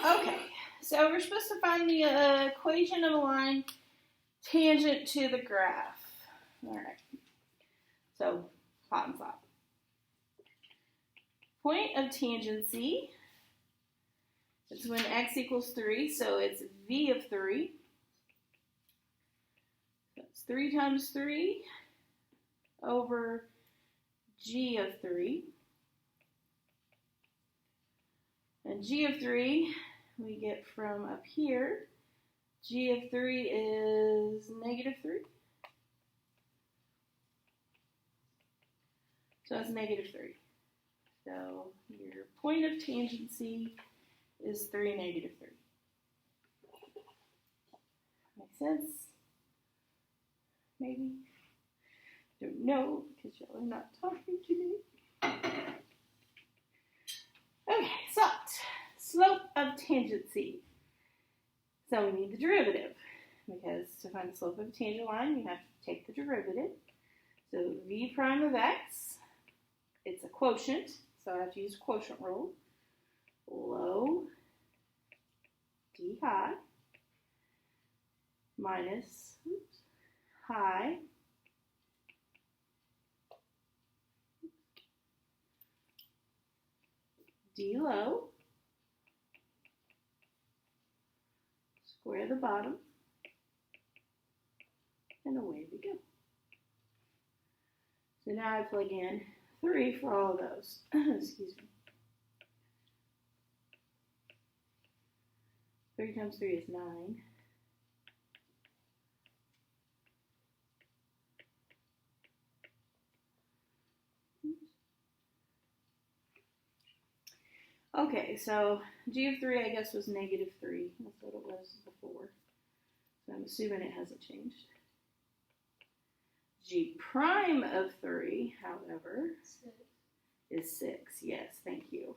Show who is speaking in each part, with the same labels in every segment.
Speaker 1: Okay, so we're supposed to find the equation of a line tangent to the graph. All right, so hot and flop. Point of tangency is when x equals 3, so it's v of 3. That's 3 times 3 over g of 3. And g of 3, we get from up here, g of 3 is negative 3. So that's negative 3. So your point of tangency is 3, negative 3. Make sense? Maybe? Don't know, because y'all are not talking to me. Okay, slope of tangency. So we need the derivative, because to find the slope of a tangent line, you have to take the derivative. So v prime of x, it's a quotient, so I have to use quotient rule. Low d high minus high d low, square the bottom, and away we go. So now I plug in 3 for all of those. Excuse me. 3 times 3 is 9. Okay, so g of 3, I guess, was negative 3. That's what it was before. So I'm assuming it hasn't changed. G prime of 3, however, is 6. Yes, thank you.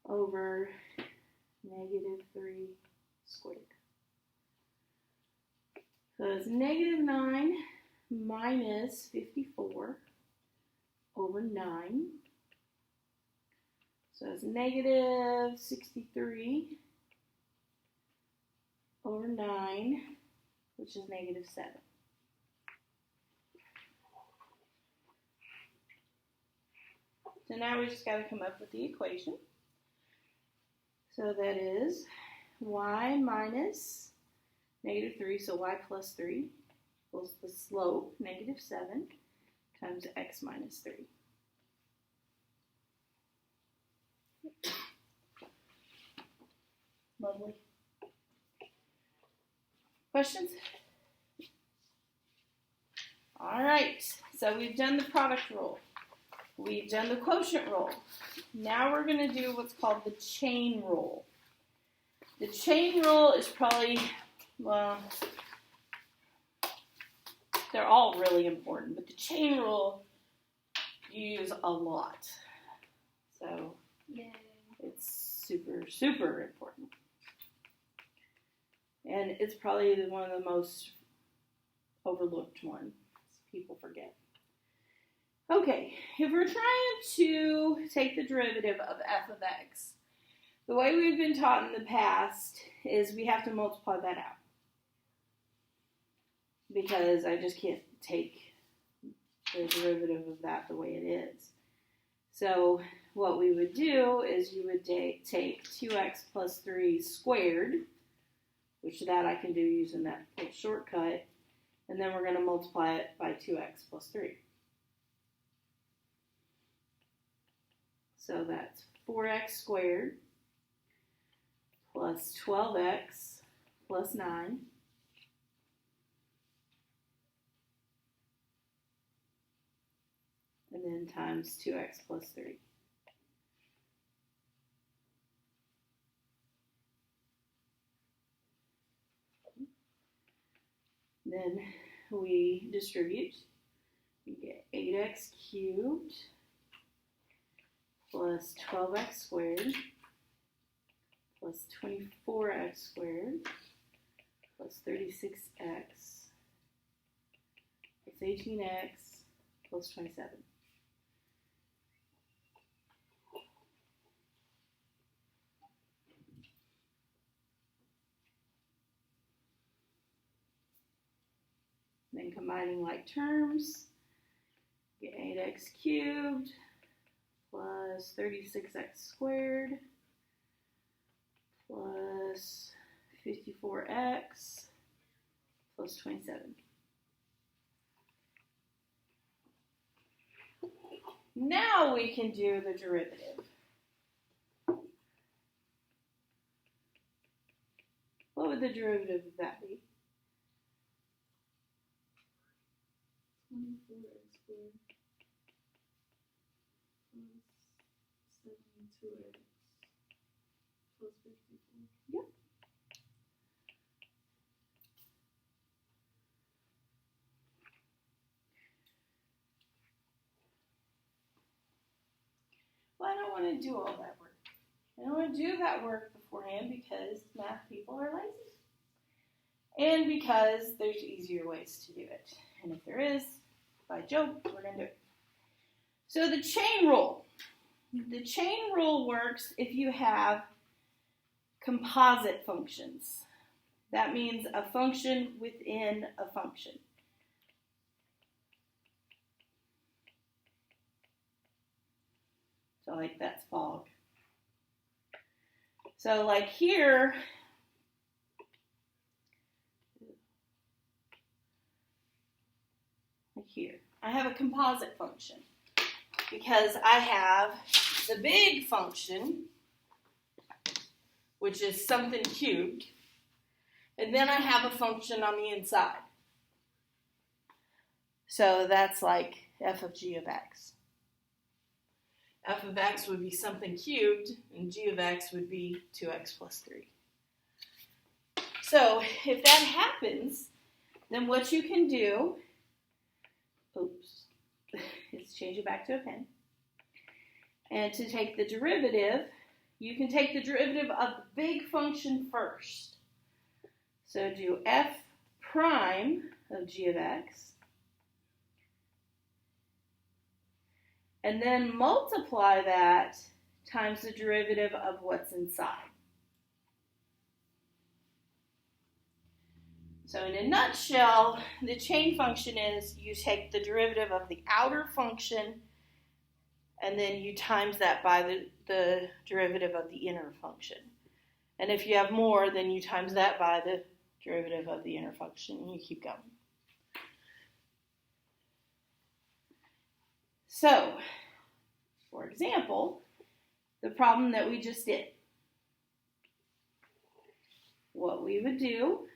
Speaker 1: Over negative 3 squared. So it's negative 9 minus 54 over 9. So it's negative 63 over 9, which is negative 7. So now we just got to come up with the equation. So that is y minus negative 3, so y plus 3 equals the slope, negative 7, times x minus 3. Lovely. Questions? All right, so we've done the product rule. We've done the quotient rule. Now we're going to do what's called the chain rule. The chain rule is probably, well, they're all really important, but the chain rule you use a lot. So it's super, super important. And it's probably one of the most overlooked ones. People forget. Okay, if we're trying to take the derivative of f of x, the way we've been taught in the past is we have to multiply that out. Because I just can't take the derivative of that the way it is. So what we would do is you would take 2x plus 3 squared, which that I can do using that shortcut, and then we're going to multiply it by 2x plus 3. So that's 4x squared plus 12x plus 9 and then times 2x plus 3. Then we distribute. You get 8x cubed plus 12x squared plus 24x squared plus 36x plus 18x plus 27. Then combining like terms, get 8x cubed plus 36x squared plus 54x plus 27. Now we can do the derivative. What would the derivative of that be?
Speaker 2: 24x squared plus 72x plus 54.
Speaker 1: Yep. Well, I don't want to do all that work. I don't want to do that work beforehand because math people are lazy. And because there's easier ways to do it. And if there is, by Joe, we're going to do it. So the chain rule. The chain rule works if you have composite functions. That means a function within a function. So like that's fog. So like here, I have a composite function because I have the big function, which is something cubed, and then I have a function on the inside. So that's like f of g of x. F of x would be something cubed, and g of x would be 2x plus 3. So if that happens, then what you can do, let's change it back to a pen. And to take the derivative, you can take the derivative of the big function first. So do f prime of g of x, and then multiply that times the derivative of what's inside. So in a nutshell, the chain function is you take the derivative of the outer function and then you times that by the derivative of the inner function. And if you have more, then you times that by the derivative of the inner function and you keep going. So, for example, the problem that we just did. What we would do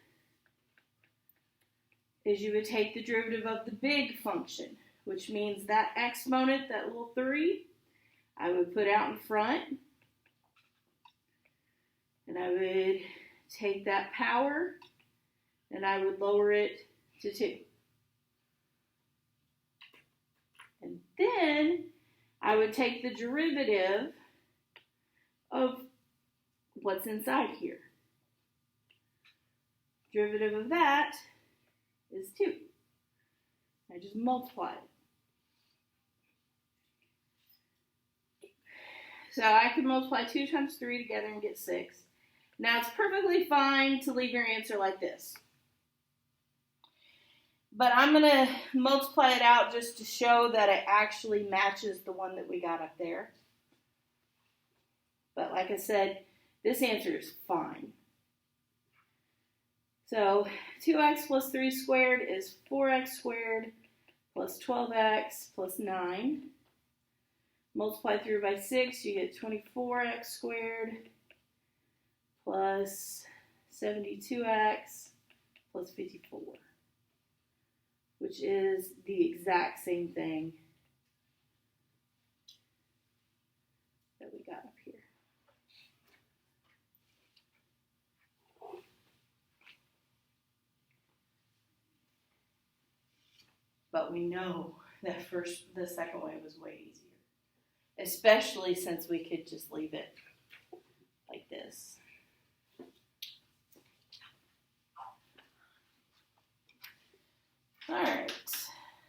Speaker 1: is you would take the derivative of the big function, which means that exponent, that little 3, I would put out in front, and I would take that power, and I would lower it to 2. And then I would take the derivative of what's inside here. Derivative of that is 2. I just multiply it. So I can multiply 2 times 3 together and get 6. Now it's perfectly fine to leave your answer like this. But I'm going to multiply it out just to show that it actually matches the one that we got up there. But like I said, this answer is fine. So 2x plus 3 squared is 4x squared plus 12x plus 9. Multiply through by 6, you get 24x squared plus 72x plus 54, which is the exact same thing that we got up here. But we know that the second way was way easier. Especially since we could just leave it like this. All right,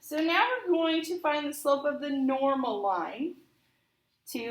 Speaker 1: so now we're going to find the slope of the normal line.